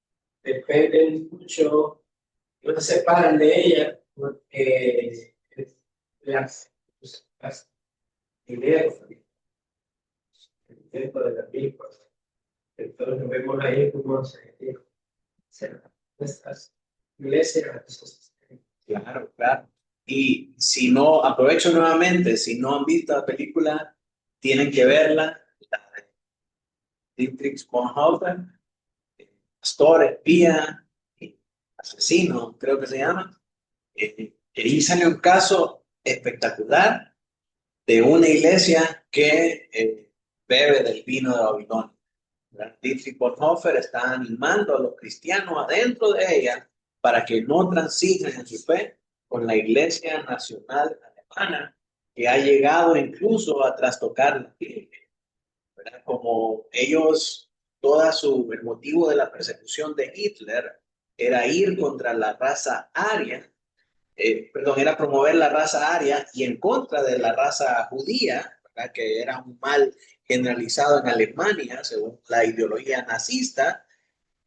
dependen mucho, no se separan de ella porque las dinero dentro de la Biblia. Entonces vemos ahí cómo se nuestras iglesias. Claro, claro. Y si no, aprovecho nuevamente, si no han visto la película, tienen que verla, la de Dietrich Bonhoeffer, pastor, espía, asesino, creo que se llama. Y ahí sale un caso espectacular de una iglesia que bebe del vino de Babilonia. Dietrich Bonhoeffer está animando a los cristianos adentro de ella para que no transigen en su fe con la Iglesia Nacional Alemana, que ha llegado incluso a trastocar la Biblia, ¿verdad? Como ellos, el motivo de la persecución de Hitler era ir contra la raza aria, era promover la raza aria y en contra de la raza judía, ¿verdad? Que era un mal generalizado en Alemania según la ideología nazista,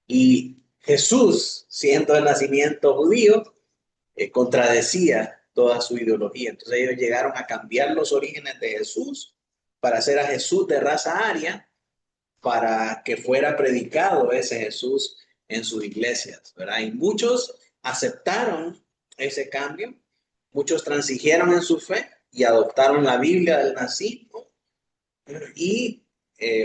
y Jesús, siendo de nacimiento judío, contradecía toda su ideología. Entonces ellos llegaron a cambiar los orígenes de Jesús para hacer a Jesús de raza aria, para que fuera predicado ese Jesús en sus iglesias, ¿verdad? Y muchos aceptaron ese cambio, muchos transigieron en su fe y adoptaron la Biblia del nazismo y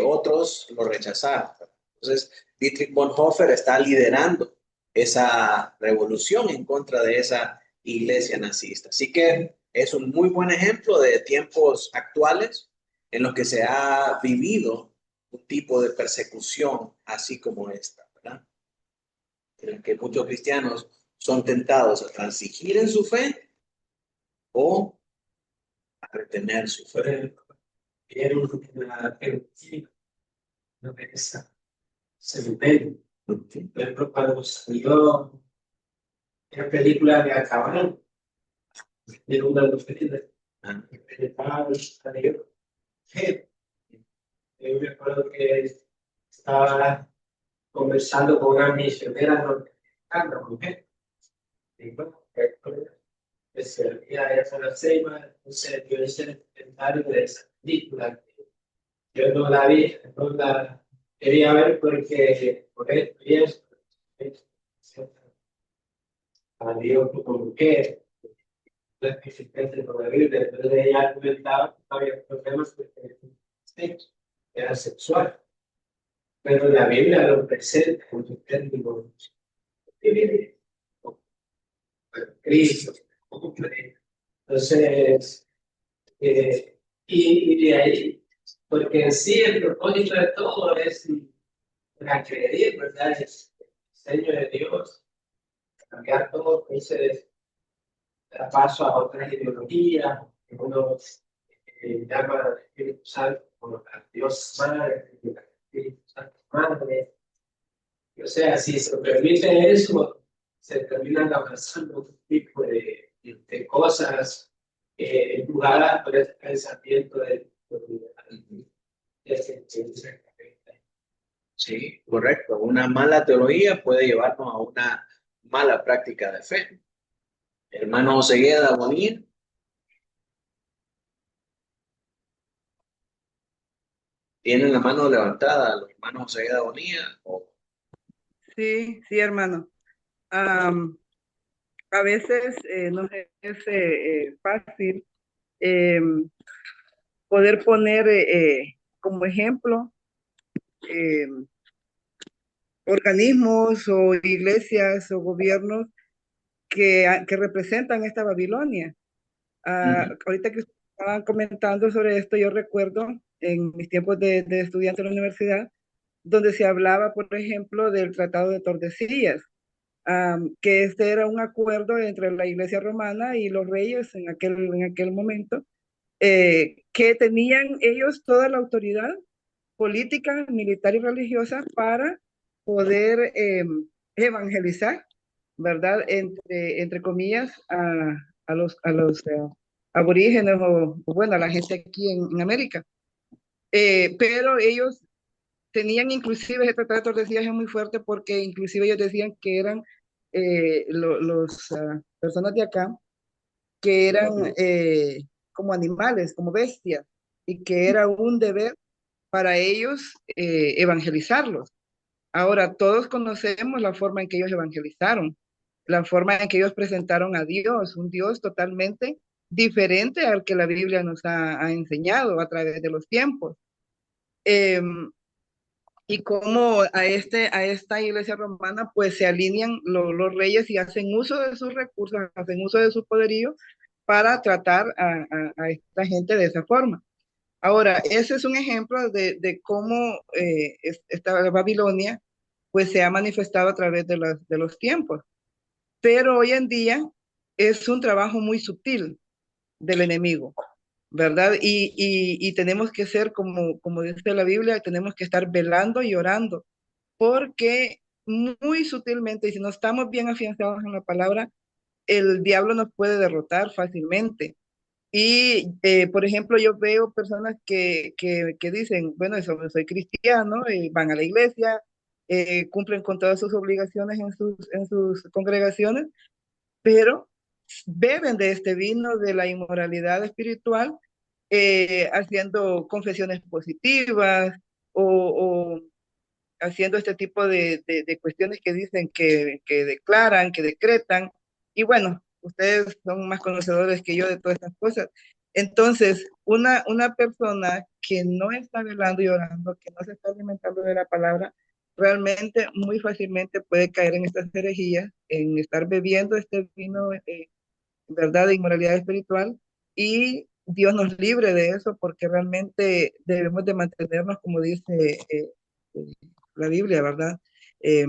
otros lo rechazaron. Entonces, Dietrich Bonhoeffer está liderando esa revolución en contra de esa iglesia nazista. Así que es un muy buen ejemplo de tiempos actuales en los que se ha vivido un tipo de persecución así como esta, ¿verdad? En el que muchos cristianos son tentados a transigir en su fe o a retener su fe. Vieron una película, no me esa, cementerio. Por ejemplo, cuando salió la película de Acabán, de una de los películas, de Pablo, salió. Yo me acuerdo que estaba conversando con una misionera norteamericana, mujer. Y bueno, que servía esa la ceiba, entonces yo hice el comentario de esa película. Yo no la vi, no la quería ver porque por esto y eso. Salió como que la existencia de la Biblia, entonces ella comentaba que había problemas porque era sexual. Pero la Biblia lo presenta como un término de Cristo. Entonces, y de ahí, porque en sí el propósito de todo es transgredir, ¿verdad? Es el diseño de Dios, cambiar todo, entonces da paso a otras ideologías, que uno llama Espíritu Santo como la Dios Madre, el Espíritu Santo Madre. O sea, si se permite eso, se terminan avanzando un tipo de cosas empujadas por ese pensamiento de Sí, correcto. Una mala teología puede llevarnos a una mala práctica de fe. Hermano Cegueda Bonilla. ¿Tienen la mano levantada los hermanos Cegueda Bonilla? Sí, sí, hermano. A veces no es fácil poder poner como ejemplo organismos o iglesias o gobiernos que representan esta Babilonia. Ahorita que estaban comentando sobre esto, yo recuerdo en mis tiempos de estudiante en la universidad, donde se hablaba, por ejemplo, del Tratado de Tordesillas, que este era un acuerdo entre la Iglesia romana y los reyes en aquel momento, que tenían ellos toda la autoridad política, militar y religiosa para poder evangelizar, ¿verdad? Entre comillas, a los aborígenes o, bueno, a la gente aquí en América. Pero ellos tenían inclusive, ese tratado de Tordesillas es muy fuerte porque inclusive ellos decían que eran los personas de acá, que eran como animales, como bestias, y que era un deber para ellos evangelizarlos. Ahora, todos conocemos la forma en que ellos evangelizaron, la forma en que ellos presentaron a Dios, un Dios totalmente diferente al que la Biblia nos ha enseñado a través de los tiempos. y cómo a esta iglesia romana pues se alinean los reyes y hacen uso de sus recursos, hacen uso de su poderío para tratar a esta gente de esa forma. Ahora, ese es un ejemplo de cómo esta Babilonia pues se ha manifestado a través de los tiempos. Pero hoy en día es un trabajo muy sutil del enemigo, ¿verdad? Y tenemos que ser, como dice la Biblia, tenemos que estar velando y orando, porque muy sutilmente, y si no estamos bien afianzados en la palabra, el diablo nos puede derrotar fácilmente. Y, por ejemplo, yo veo personas que dicen, bueno, soy cristiano, van a la iglesia, cumplen con todas sus obligaciones en sus congregaciones, pero beben de este vino de la inmoralidad espiritual, haciendo confesiones positivas o haciendo este tipo de cuestiones que dicen que declaran, que decretan. Y bueno, ustedes son más conocedores que yo de todas estas cosas. Entonces, una persona que no está velando y orando, que no se está alimentando de la palabra, realmente muy fácilmente puede caer en estas herejías, en estar bebiendo este vino, ¿verdad?, de inmoralidad espiritual, y Dios nos libre de eso, porque realmente debemos de mantenernos, como dice eh, la Biblia, ¿verdad? Eh,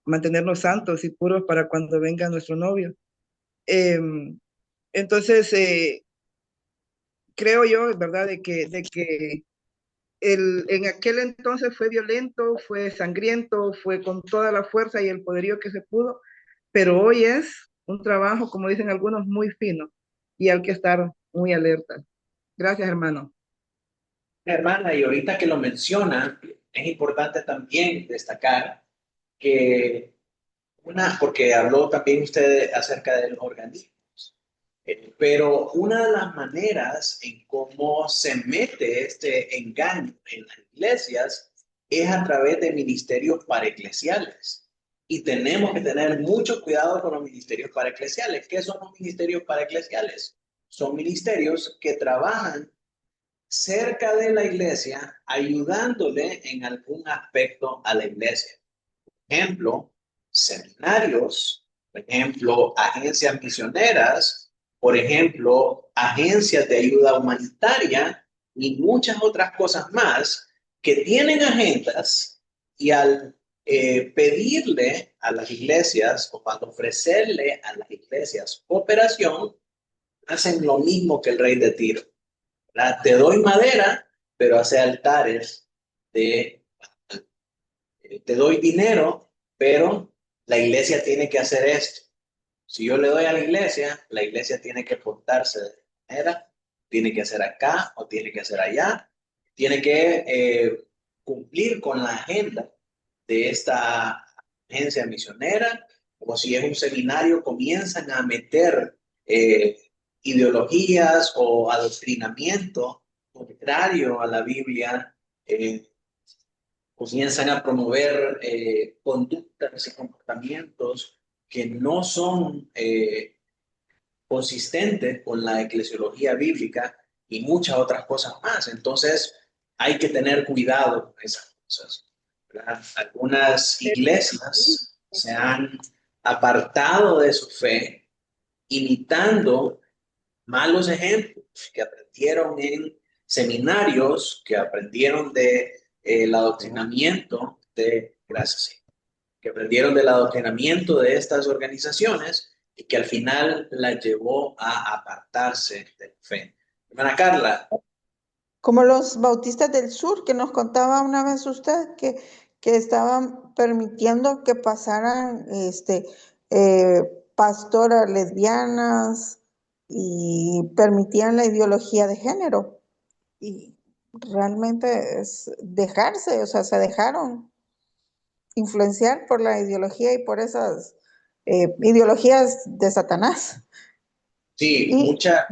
Mantenernos santos y puros para cuando venga nuestro novio. Eh, entonces, creo yo, ¿verdad?, de que en aquel entonces fue violento, fue sangriento, fue con toda la fuerza y el poderío que se pudo, pero hoy es un trabajo, como dicen algunos, muy fino y hay que estar muy alerta. Gracias, hermano. Hermana, y ahorita que lo menciona, es importante también destacar que porque habló también usted acerca del organismo. Pero una de las maneras en cómo se mete este engaño en las iglesias es a través de ministerios paraeclesiales. Y tenemos que tener mucho cuidado con los ministerios paraeclesiales. ¿Qué son los ministerios paraeclesiales? Son ministerios que trabajan cerca de la iglesia, ayudándole en algún aspecto a la iglesia. Por ejemplo, seminarios, por ejemplo, agencias misioneras, por ejemplo, agencias de ayuda humanitaria y muchas otras cosas más que tienen agendas y al pedirle a las iglesias o al ofrecerle a las iglesias cooperación, hacen lo mismo que el rey de Tiro. ¿Verdad? Te doy madera, pero hace altares de... Te doy dinero, pero la iglesia tiene que hacer esto. Si yo le doy a la iglesia tiene que portarse de manera, tiene que hacer acá o tiene que hacer allá, tiene que cumplir con la agenda de esta agencia misionera, o si es un seminario, comienzan a meter ideologías o adoctrinamiento contrario a la Biblia, comienzan a promover conductas y comportamientos que no son consistentes con la eclesiología bíblica y muchas otras cosas más. Entonces, hay que tener cuidado con esas cosas, ¿verdad? Algunas iglesias se han apartado de su fe, imitando malos ejemplos que aprendieron en seminarios, que aprendieron de el adoctrinamiento gracias, que aprendieron del adoctrinamiento de estas organizaciones y que al final la llevó a apartarse de la fe. Hermana Carla. Como los bautistas del sur, que nos contaba una vez usted, que estaban permitiendo que pasaran pastoras lesbianas y permitían la ideología de género. Y realmente es dejarse, o sea, se dejaron influenciar por la ideología y por esas ideologías de Satanás. Sí, Y muchas.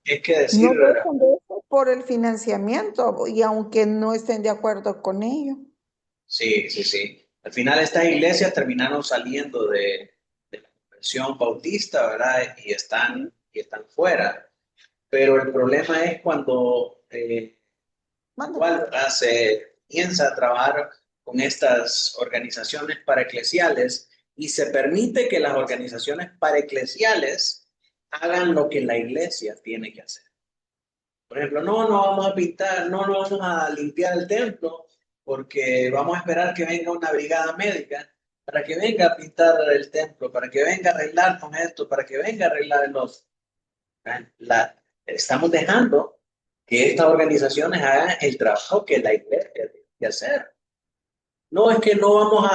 Es que decir. no dejan de eso por el financiamiento y aunque no estén de acuerdo con ello. Sí, sí, sí. Al final estas iglesias terminaron saliendo de la conversión bautista, ¿verdad? Y están fuera. Pero el problema es cuando igual, ¿verdad? comienza a trabajar con estas organizaciones paraeclesiales y se permite que las organizaciones paraeclesiales hagan lo que la iglesia tiene que hacer. Por ejemplo, no vamos a pintar, no vamos a limpiar el templo porque vamos a esperar que venga una brigada médica para que venga a pintar el templo, para que venga a arreglar con esto, para que venga a arreglar el otro. Estamos dejando que estas organizaciones hagan el trabajo que la iglesia tiene que hacer. No es que no vamos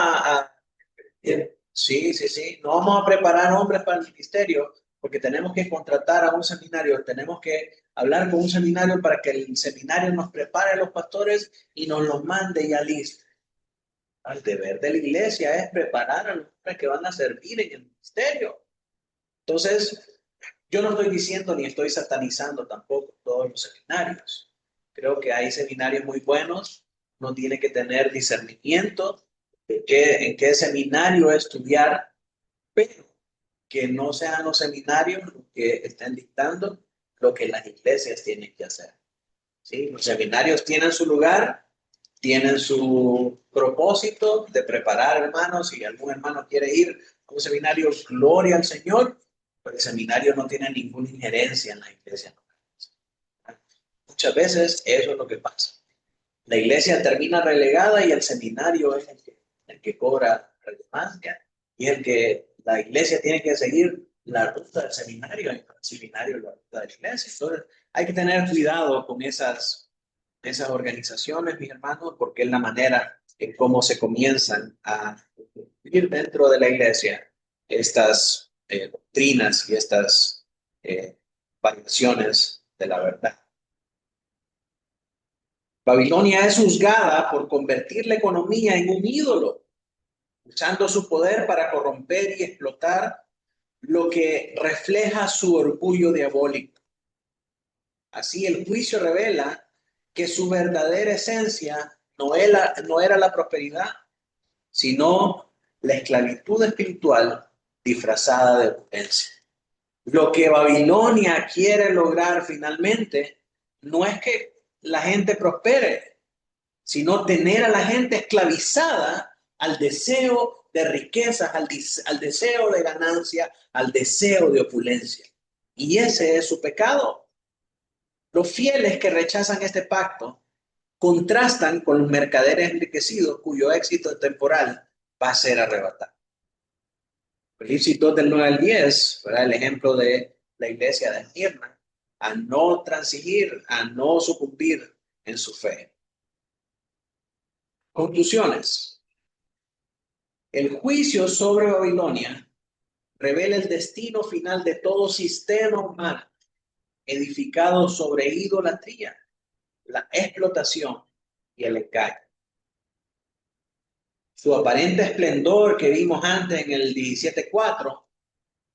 sí, no vamos a preparar hombres para el ministerio porque tenemos que contratar a un seminario, tenemos que hablar con un seminario para que el seminario nos prepare a los pastores y nos los mande ya listos. El deber de la iglesia es preparar a los hombres que van a servir en el ministerio. Entonces, yo no estoy diciendo ni estoy satanizando tampoco todos los seminarios. Creo que hay seminarios muy buenos. Uno tiene que tener discernimiento de en qué seminario estudiar, pero que no sean los seminarios los que estén dictando lo que las iglesias tienen que hacer. ¿Sí? Los seminarios tienen su lugar, tienen su propósito de preparar hermanos. Si algún hermano quiere ir a un seminario, gloria al Señor, pero el seminario no tiene ninguna injerencia en la iglesia. Muchas veces eso es lo que pasa. La iglesia termina relegada y el seminario es el que cobra relevancia y el que la iglesia tiene que seguir la ruta del seminario, y el seminario la ruta de la iglesia. Entonces hay que tener cuidado con esas organizaciones, mis hermanos, porque es la manera en cómo se comienzan a vivir dentro de la iglesia estas doctrinas y estas variaciones de la verdad. Babilonia es juzgada por convertir la economía en un ídolo, usando su poder para corromper y explotar lo que refleja su orgullo diabólico. Así el juicio revela que su verdadera esencia no era la prosperidad, sino la esclavitud espiritual disfrazada de opulencia. Lo que Babilonia quiere lograr finalmente no es que la gente prospere, sino tener a la gente esclavizada al deseo de riquezas, al deseo de ganancia, al deseo de opulencia. Y ese es su pecado. Los fieles que rechazan este pacto contrastan con los mercaderes enriquecidos cuyo éxito temporal va a ser arrebatado. Apocalipsis 2 del 9 al 10, ¿verdad? El ejemplo de la iglesia de Esmirna, a no transigir, a no sucumbir en su fe. Conclusiones. El juicio sobre Babilonia revela el destino final de todo sistema humano edificado sobre idolatría, la explotación y el engaño. Su aparente esplendor que vimos antes en el 17:4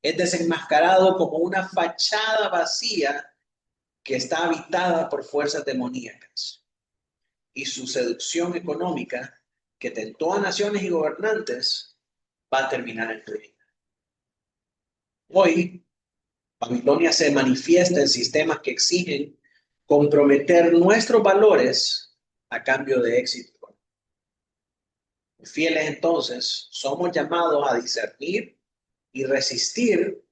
es desenmascarado como una fachada vacía que está habitada por fuerzas demoníacas. Y su seducción económica, que tentó a naciones y gobernantes, va a terminar en ruina. Hoy, Babilonia se manifiesta en sistemas que exigen comprometer nuestros valores a cambio de éxito. Fieles, entonces, somos llamados a discernir y resistir,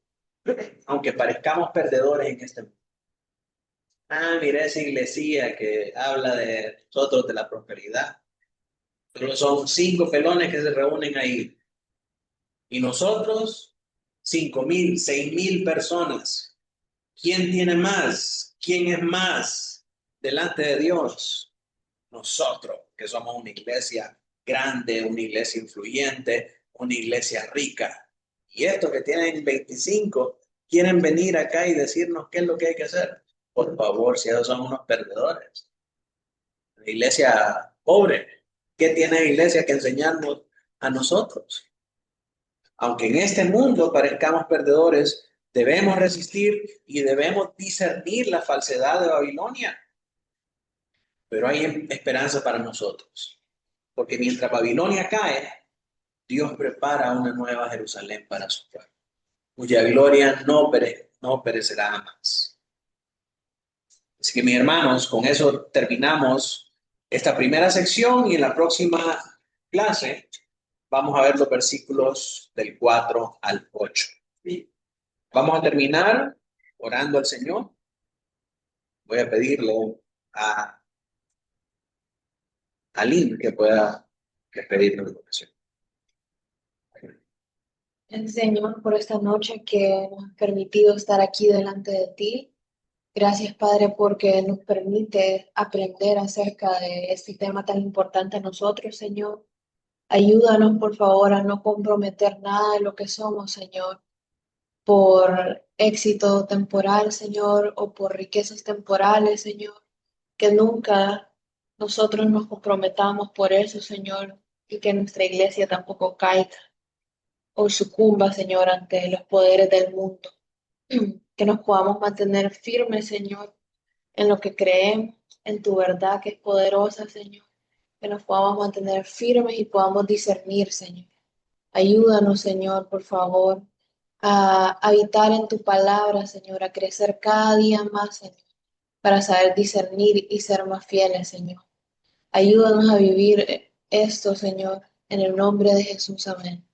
aunque parezcamos perdedores en este mundo. Mira esa iglesia que habla de nosotros, de la prosperidad. Pero son 5 pelones que se reúnen ahí. Y nosotros, 5,000, 6,000 personas. ¿Quién tiene más? ¿Quién es más delante de Dios? Nosotros, que somos una iglesia grande, una iglesia influyente, una iglesia rica. Y estos que tienen 25 quieren venir acá y decirnos qué es lo que hay que hacer. Por favor, si ellos son unos perdedores. La iglesia pobre, ¿qué tiene la iglesia que enseñarnos a nosotros? Aunque en este mundo parezcamos perdedores, debemos resistir y debemos discernir la falsedad de Babilonia. Pero hay esperanza para nosotros. Porque mientras Babilonia cae, Dios prepara una nueva Jerusalén para su pueblo, cuya gloria no perecerá jamás. Así que, mis hermanos, con eso terminamos esta primera sección y en la próxima clase vamos a ver los versículos del 4 al 8. Vamos a terminar orando al Señor. Voy a pedirle a Aline que pueda despedirnos de la oración. Señor, por esta noche que nos has permitido estar aquí delante de ti. Gracias, Padre, porque nos permite aprender acerca de este tema tan importante a nosotros, Señor. Ayúdanos, por favor, a no comprometer nada de lo que somos, Señor, por éxito temporal, Señor, o por riquezas temporales, Señor. Que nunca nosotros nos comprometamos por eso, Señor, y que nuestra iglesia tampoco caiga o sucumba, Señor, ante los poderes del mundo. Que nos podamos mantener firmes, Señor, en lo que creemos, en tu verdad que es poderosa, Señor. Que nos podamos mantener firmes y podamos discernir, Señor. Ayúdanos, Señor, por favor, a habitar en tu palabra, Señor, a crecer cada día más, Señor, para saber discernir y ser más fieles, Señor. Ayúdanos a vivir esto, Señor, en el nombre de Jesús. Amén.